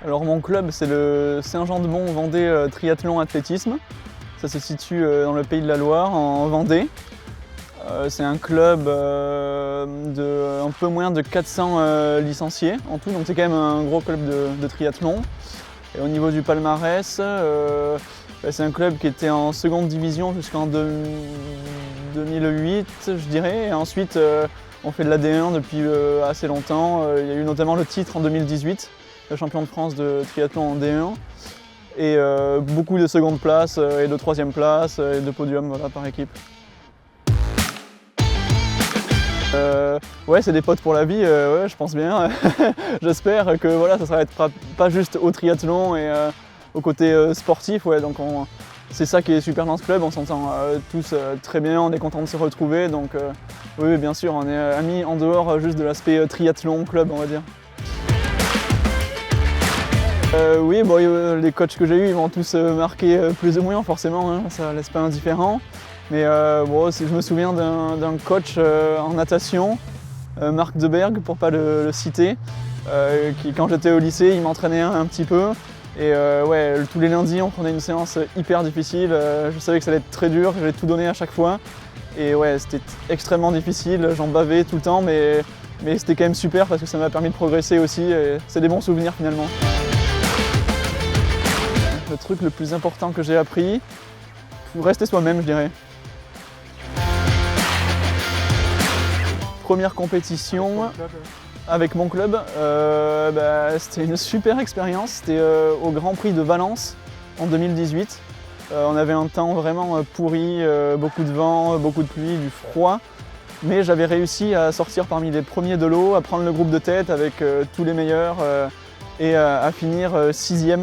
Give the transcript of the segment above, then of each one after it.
Alors mon club, c'est le Saint-Jean-de-Mont-Vendée Triathlon Athlétisme. Ça se situe dans le Pays de la Loire, en Vendée. C'est un club de un peu moins de 400 licenciés en tout, donc c'est quand même un gros club de triathlon. Et au niveau du palmarès, c'est un club qui était en seconde division jusqu'en 2008, je dirais. Et ensuite, on fait de la D1 depuis assez longtemps. Il y a eu notamment le titre en 2018, le champion de France de triathlon en D1. Et beaucoup de seconde place et de troisième place et de podium voilà, par équipe. Ouais, c'est des potes pour la vie, ouais, je pense bien. J'espère que voilà, ça sera pas juste au triathlon et au côté sportif. Ouais, donc c'est ça qui est super dans ce club, on s'entend tous très bien, on est content de se retrouver. Donc oui, bien sûr, on est amis en dehors juste de l'aspect triathlon club, on va dire. Oui, bon, les coachs que j'ai eus, ils m'ont tous marqué plus ou moins, forcément, hein, ça laisse pas indifférent. Mais bon, je me souviens d'un coach en natation, Marc Deberg, pour pas le citer, qui, quand j'étais au lycée, il m'entraînait un petit peu. Et ouais, tous les lundis, on prenait une séance hyper difficile. Je savais que ça allait être très dur, j'allais tout donner à chaque fois. Et ouais, c'était extrêmement difficile, j'en bavais tout le temps, mais c'était quand même super parce que ça m'a permis de progresser aussi. Et c'est des bons souvenirs finalement. Le truc le plus important que j'ai appris, faut rester soi-même, je dirais. Première compétition avec mon club, c'était une super expérience. C'était au Grand Prix de Valence en 2018. On avait un temps vraiment pourri, beaucoup de vent, beaucoup de pluie, du froid. Mais j'avais réussi à sortir parmi les premiers de l'eau, à prendre le groupe de tête avec tous les meilleurs et à finir 6e.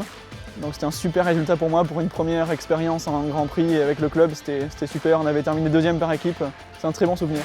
Donc c'était un super résultat pour moi pour une première expérience en Grand Prix avec le club. C'était super, on avait terminé 2e par équipe. C'est un très bon souvenir.